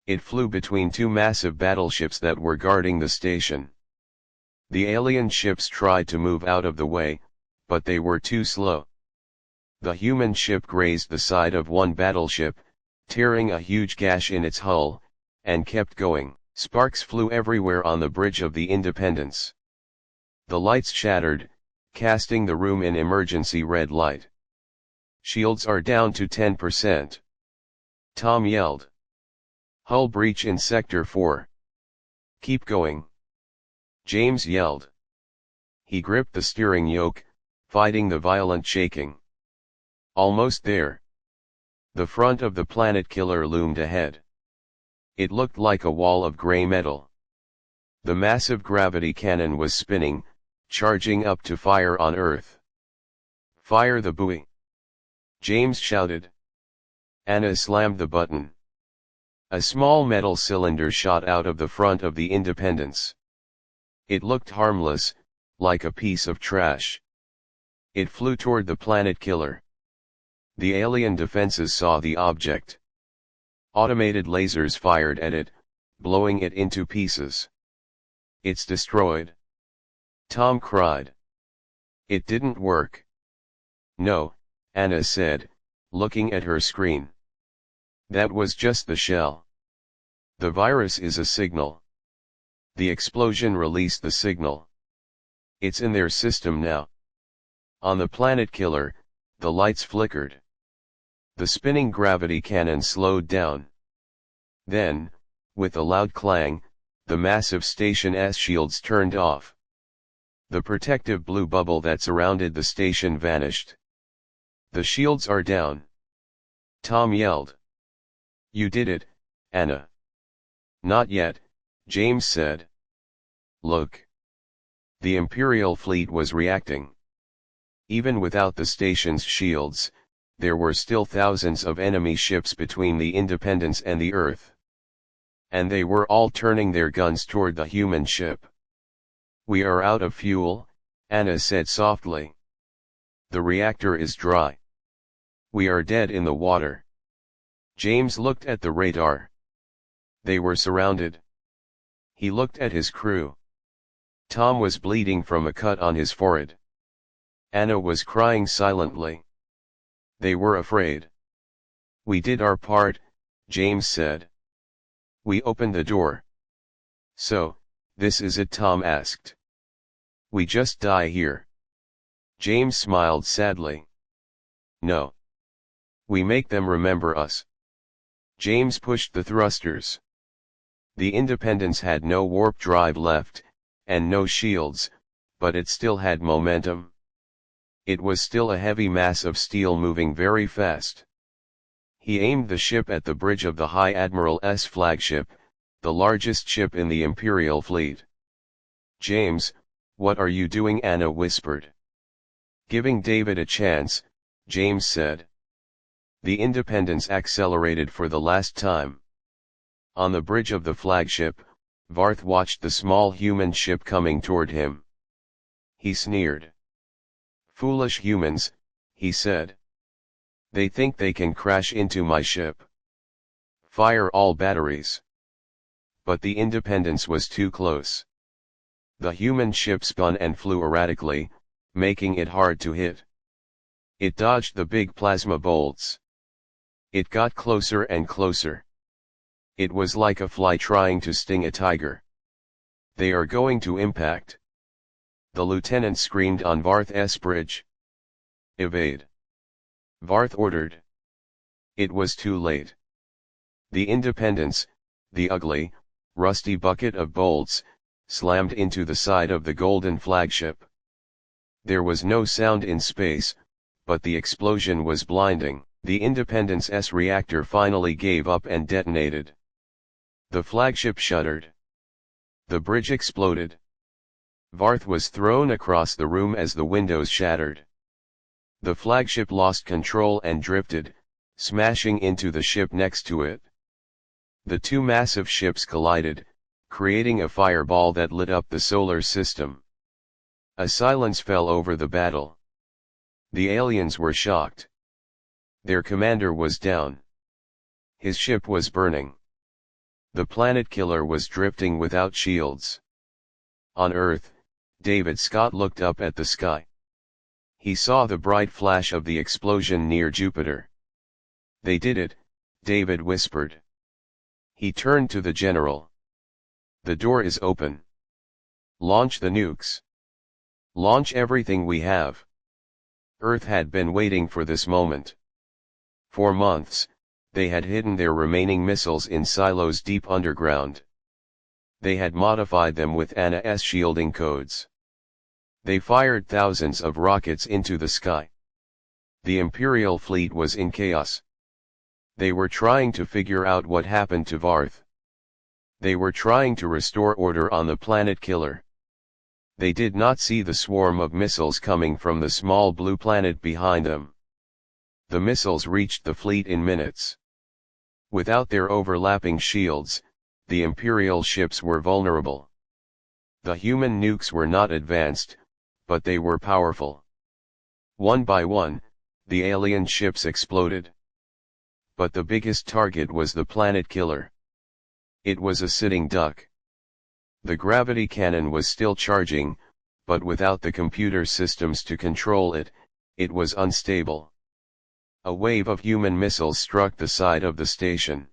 A: It flew between two massive battleships that were guarding the station. The alien ships tried to move out of the way, but they were too slow. The human ship grazed the side of one battleship, tearing a huge gash in its hull, and kept going. Sparks flew everywhere on the bridge of the Independence. The lights shattered, casting the room in emergency red light. "Shields are down to 10%. Tom yelled. Hull breach in Sector 4. Keep going. James yelled. He gripped the steering yoke, fighting the violent shaking. Almost there. The front of the planet killer loomed ahead. It looked like a wall of gray metal. The massive gravity cannon was spinning, charging up to fire on Earth. Fire the buoy! James shouted. Anna slammed the button. A small metal cylinder shot out of the front of the Independence. It looked harmless, like a piece of trash. It flew toward the planet killer. The alien defenses saw the object. Automated lasers fired at it, blowing it into pieces. It's destroyed. Tom cried. It didn't work. No, Anna said, looking at her screen. That was just the shell. The virus is a signal. The explosion released the signal. It's in their system now. On the planet killer, the lights flickered. The spinning gravity cannon slowed down. Then, with a loud clang, the massive station's shields turned off. The protective blue bubble that surrounded the station vanished. The shields are down. Tom yelled. You did it, Anna. Not yet, James said. Look. The Imperial fleet was reacting. Even without the station's shields, there were still thousands of enemy ships between the Independence and the Earth. And they were all turning their guns toward the human ship. We are out of fuel, Anna said softly. The reactor is dry. We are dead in the water. James looked at the radar. They were surrounded. He looked at his crew. Tom was bleeding from a cut on his forehead. Anna was crying silently. They were afraid. We did our part, James said. We opened the door. So, this is it, Tom asked. We just die here. James smiled sadly. No. We make them remember us. James pushed the thrusters. The Independence had no warp drive left, and no shields, but it still had momentum. It was still a heavy mass of steel moving very fast. He aimed the ship at the bridge of the High Admiral's flagship, the largest ship in the Imperial fleet. James, what are you doing? Anna whispered. Giving David a chance, James said. The Independence accelerated for the last time. On the bridge of the flagship, Varth watched the small human ship coming toward him. He sneered. Foolish humans, he said. They think they can crash into my ship. Fire all batteries. But the Independence was too close. The human ship spun and flew erratically, making it hard to hit. It dodged the big plasma bolts. It got closer and closer. It was like a fly trying to sting a tiger. They are going to impact. The lieutenant screamed on Varth's bridge. Evade. Varth ordered. It was too late. The Independence, the ugly, rusty bucket of bolts, slammed into the side of the golden flagship. There was no sound in space, but the explosion was blinding. The Independence's reactor finally gave up and detonated. The flagship shuddered. The bridge exploded. Varth was thrown across the room as the windows shattered. The flagship lost control and drifted, smashing into the ship next to it. The two massive ships collided, creating a fireball that lit up the solar system. A silence fell over the battle. The aliens were shocked. Their commander was down. His ship was burning. The planet killer was drifting without shields. On Earth, David Scott looked up at the sky. He saw the bright flash of the explosion near Jupiter. They did it, David whispered. He turned to the general. The door is open. Launch the nukes. Launch everything we have. Earth had been waiting for this moment. For months, They had hidden their remaining missiles in silos deep underground. They had modified them with Anna's shielding codes. They fired thousands of rockets into the sky. The Imperial fleet was in chaos. They were trying to figure out what happened to Varth. They were trying to restore order on the planet killer. They did not see the swarm of missiles coming from the small blue planet behind them. The missiles reached the fleet in minutes. Without their overlapping shields, the Imperial ships were vulnerable. The human nukes were not advanced, but they were powerful. One by one, the alien ships exploded. But the biggest target was the planet killer. It was a sitting duck. The gravity cannon was still charging, but without the computer systems to control it, it was unstable. A wave of human missiles struck the side of the station.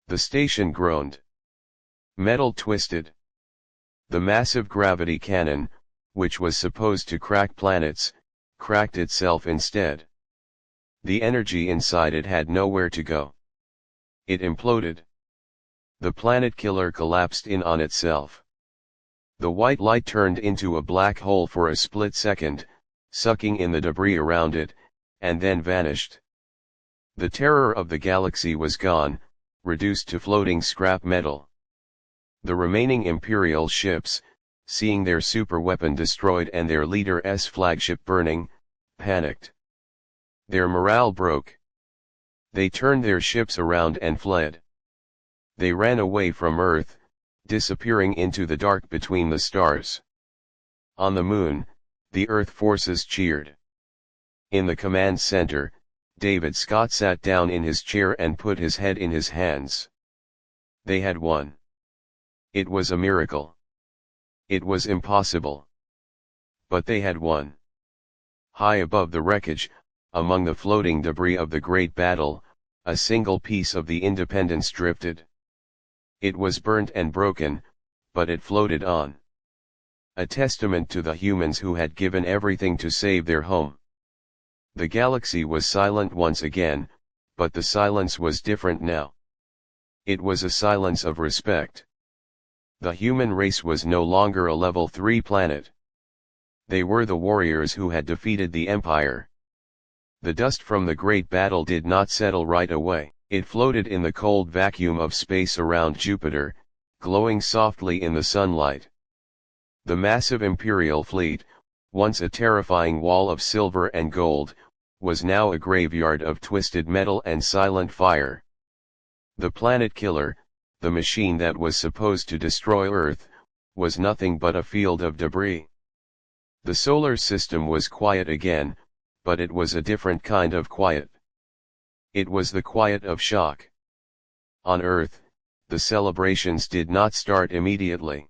A: The station groaned. Metal twisted. The massive gravity cannon, which was supposed to crack planets, cracked itself instead. The energy inside it had nowhere to go. It imploded. The planet killer collapsed in on itself. The white light turned into a black hole for a split second, sucking in the debris around it, and then vanished. The terror of the galaxy was gone, reduced to floating scrap metal. The remaining Imperial ships, seeing their superweapon destroyed and their leader's flagship burning, panicked. Their morale broke. They turned their ships around and fled. They ran away from Earth, disappearing into the dark between the stars. On the moon, the Earth forces cheered. In the command center, David Scott sat down in his chair and put his head in his hands. They had won. It was a miracle. It was impossible. But they had won. High above the wreckage, among the floating debris of the great battle, a single piece of the Independence drifted. It was burnt and broken, but it floated on. A testament to the humans who had given everything to save their home. The galaxy was silent once again, but the silence was different now. It was a silence of respect. The human race was no longer a level 3 planet. They were the warriors who had defeated the Empire. The dust from the great battle did not settle right away. It floated in the cold vacuum of space around Jupiter, glowing softly in the sunlight. The massive Imperial fleet, once a terrifying wall of silver and gold, was now a graveyard of twisted metal and silent fire. The planet killer, the machine that was supposed to destroy Earth, was nothing but a field of debris. The solar system was quiet again, but it was a different kind of quiet. It was the quiet of shock. On Earth, the celebrations did not start immediately.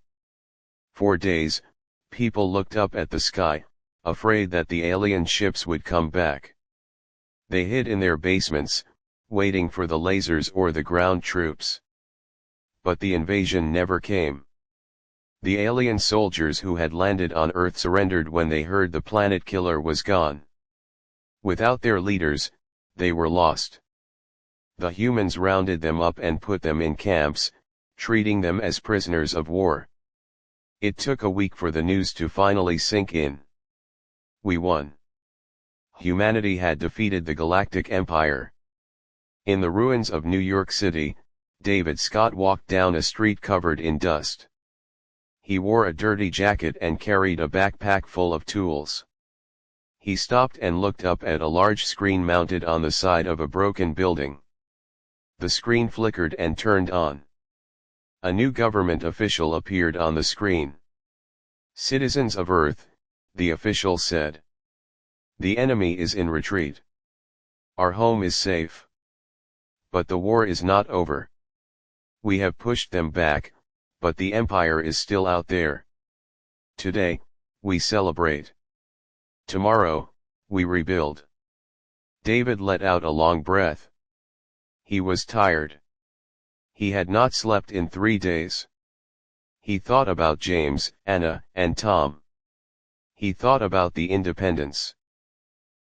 A: For days, people looked up at the sky, afraid that the alien ships would come back. They hid in their basements, waiting for the lasers or the ground troops. But the invasion never came. The alien soldiers who had landed on Earth surrendered when they heard the planet killer was gone. Without their leaders, they were lost. The humans rounded them up and put them in camps, treating them as prisoners of war. It took a week for the news to finally sink in. We won. Humanity had defeated the Galactic Empire. In the ruins of New York City, David Scott walked down a street covered in dust. He wore a dirty jacket and carried a backpack full of tools. He stopped and looked up at a large screen mounted on the side of a broken building. The screen flickered and turned on. A new government official appeared on the screen. "Citizens of Earth," the official said. "The enemy is in retreat. Our home is safe. But the war is not over. We have pushed them back, but the Empire is still out there. Today, we celebrate. Tomorrow, we rebuild." David let out a long breath. He was tired. He had not slept in 3 days. He thought about James, Anna, and Tom. He thought about the Independence.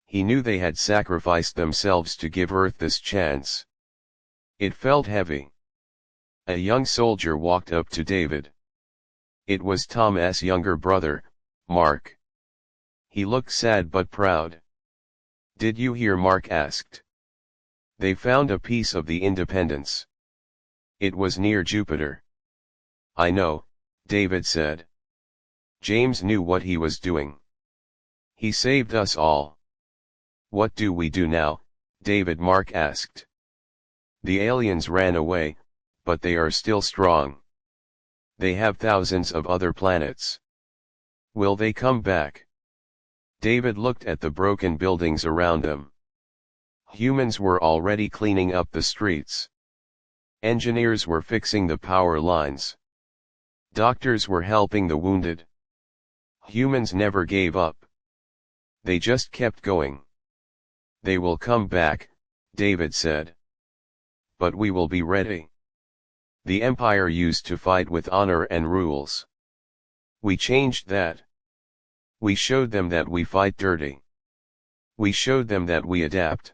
A: He knew they had sacrificed themselves to give Earth this chance. It felt heavy. A young soldier walked up to David. It was Tom's younger brother, Mark. He looked sad but proud. "Did you hear?" Mark asked. "They found a piece of the Independence. It was near Jupiter." "I know," David said. "James knew what he was doing. He saved us all." "What do we do now, David?" Mark asked. "The aliens ran away, but they are still strong. They have thousands of other planets. Will they come back?" David looked at the broken buildings around them. Humans were already cleaning up the streets. Engineers were fixing the power lines. Doctors were helping the wounded. Humans never gave up. They just kept going. "They will come back," David said. "But we will be ready. The Empire used to fight with honor and rules. We changed that. We showed them that we fight dirty. We showed them that we adapt.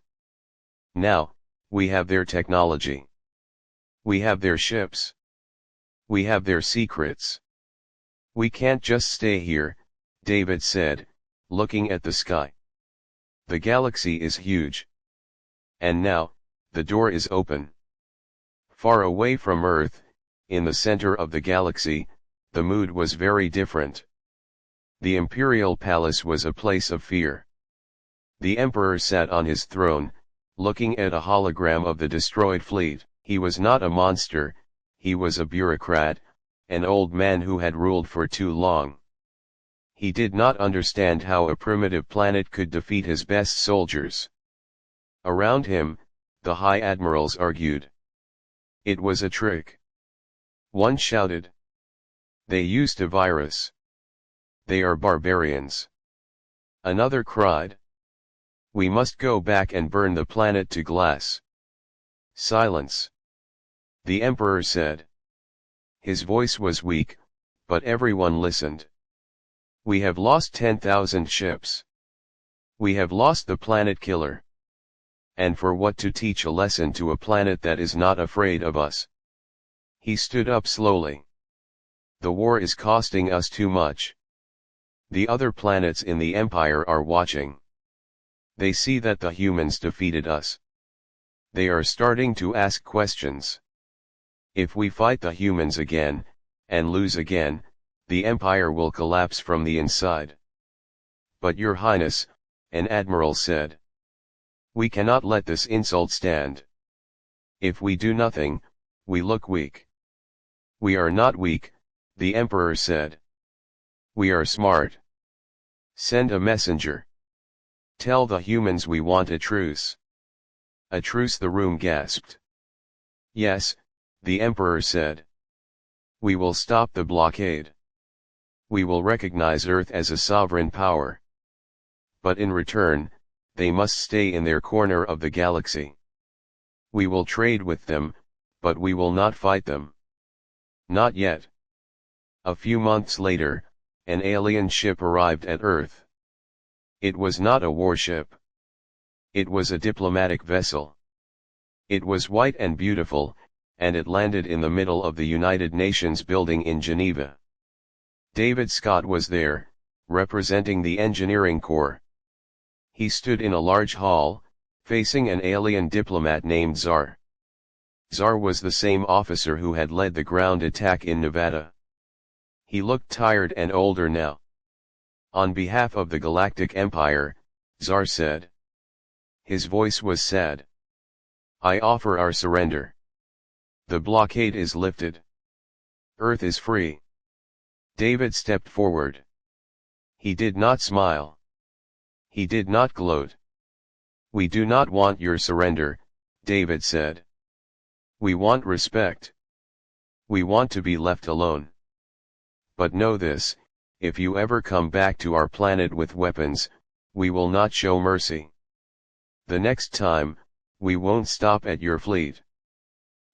A: Now, we have their technology. We have their ships. We have their secrets. We can't just stay here," David said, looking at the sky. "The galaxy is huge. And now, the door is open." Far away from Earth, in the center of the galaxy, the mood was very different. The Imperial Palace was a place of fear. The Emperor sat on his throne, looking at a hologram of the destroyed fleet. He was not a monster, he was a bureaucrat, an old man who had ruled for too long. He did not understand how a primitive planet could defeat his best soldiers. Around him, the high admirals argued. It was a trick. One shouted. "They used a virus. They are barbarians." Another cried. "We must go back and burn the planet to glass." "Silence," the Emperor said. His voice was weak, but everyone listened. "We have lost 10,000 ships. We have lost the planet killer. And for what to teach a lesson to a planet that is not afraid of us?" He stood up slowly. "The war is costing us too much. The other planets in the Empire are watching. They see that the humans defeated us. They are starting to ask questions. If we fight the humans again, and lose again, the Empire will collapse from the inside." "But Your Highness," an admiral said. "We cannot let this insult stand. If we do nothing, we look weak." "We are not weak," the Emperor said. "We are smart. Send a messenger. Tell the humans we want a truce." "A truce?" the room gasped. "Yes," the Emperor said. "We will stop the blockade. We will recognize Earth as a sovereign power. But in return, they must stay in their corner of the galaxy. We will trade with them, but we will not fight them. Not yet." A few months later, an alien ship arrived at Earth. It was not a warship. It was a diplomatic vessel. It was white and beautiful, and it landed in the middle of the United Nations building in Geneva. David Scott was there, representing the engineering corps. He stood in a large hall, facing an alien diplomat named Czar. Czar was the same officer who had led the ground attack in Nevada. He looked tired and older now. "On behalf of the Galactic Empire," Czar said. His voice was sad. "I offer our surrender. The blockade is lifted. Earth is free." David stepped forward. He did not smile. He did not gloat. "We do not want your surrender," David said. "We want respect. We want to be left alone. But know this, if you ever come back to our planet with weapons, we will not show mercy. The next time, we won't stop at your fleet.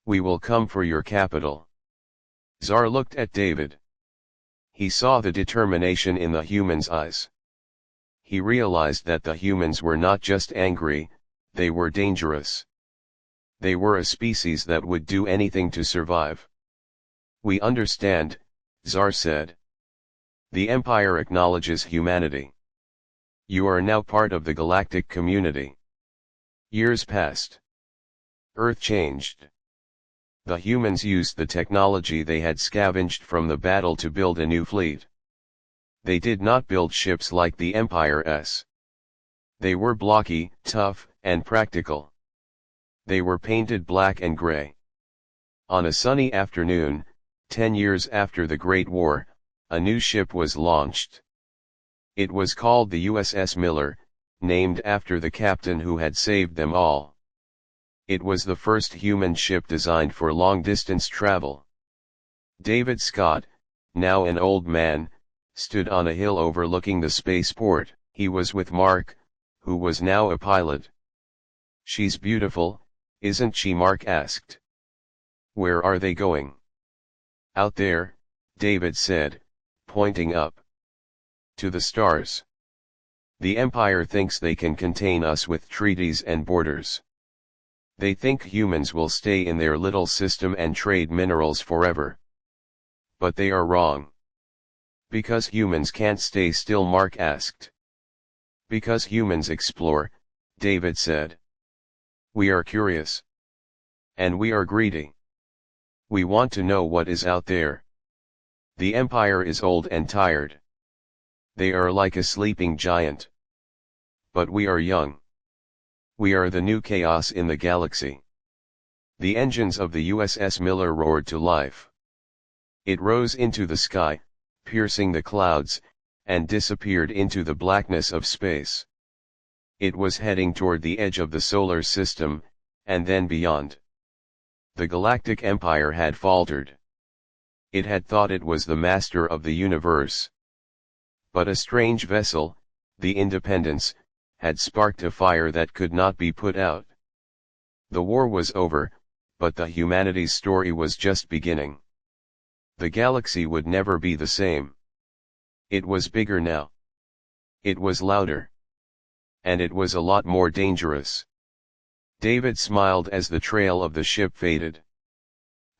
A: We will come for your capital." Czar looked at David. He saw the determination in the humans' eyes. He realized that the humans were not just angry, they were dangerous. They were a species that would do anything to survive. "We understand," Tsar said. "The Empire acknowledges humanity. You are now part of the galactic community." Years passed. Earth changed. The humans used the technology they had scavenged from the battle to build a new fleet. They did not build ships like the Empire's. They were blocky, tough, and practical. They were painted black and gray. On a sunny afternoon, 10 years after the Great War, a new ship was launched. It was called the USS Miller, named after the captain who had saved them all. It was the first human ship designed for long-distance travel. David Scott, now an old man, stood on a hill overlooking the spaceport. He was with Mark, who was now a pilot. "She's beautiful, isn't she?" Mark asked. "Where are they going?" "Out there," David said, pointing up. "To the stars. The Empire thinks they can contain us with treaties and borders. They think humans will stay in their little system and trade minerals forever. But they are wrong." "Because humans can't stay still?" Mark asked. "Because humans explore," David said. "We are curious. And we are greedy. We want to know what is out there. The Empire is old and tired. They are like a sleeping giant. But we are young. We are the new chaos in the galaxy." The engines of the USS Miller roared to life. It rose into the sky, piercing the clouds, and disappeared into the blackness of space. It was heading toward the edge of the solar system, and then beyond. The Galactic Empire had faltered. It had thought it was the master of the universe. But a strange vessel, the Independence, had sparked a fire that could not be put out. The war was over, but the humanity's story was just beginning. The galaxy would never be the same. It was bigger now. It was louder. And it was a lot more dangerous. David smiled as the trail of the ship faded.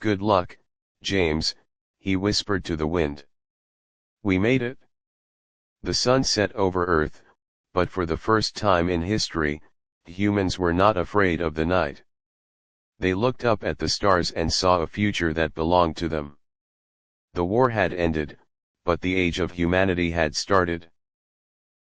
A: "Good luck, James," he whispered to the wind. "We made it." The sun set over Earth, but for the first time in history, humans were not afraid of the night. They looked up at the stars and saw a future that belonged to them. The war had ended, but the age of humanity had started.